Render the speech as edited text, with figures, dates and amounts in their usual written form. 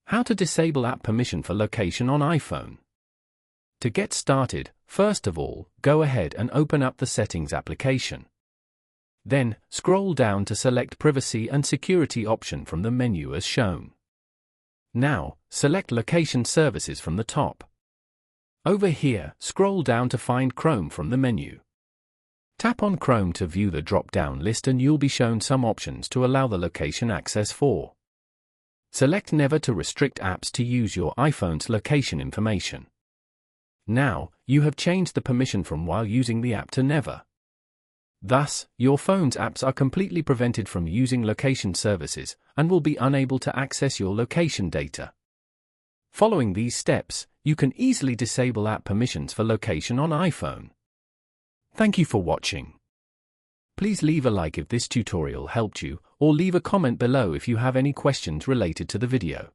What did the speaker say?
How to disable app permission for location on iPhone. To get started, first of all, go ahead and open up the Settings application. Then, scroll down to select Privacy and Security option from the menu as shown. Now, select Location Services from the top. Over here, scroll down to find Chrome from the menu. Tap on Chrome to view the drop-down list and you'll be shown some options to allow the location access for. Select Never to restrict apps to use your iPhone's location information. Now, you have changed the permission from while using the app to never. Thus, your phone's apps are completely prevented from using location services and will be unable to access your location data. Following these steps, you can easily disable app permissions for location on iPhone. Thank you for watching. Please leave a like if this tutorial helped you, or leave a comment below if you have any questions related to the video.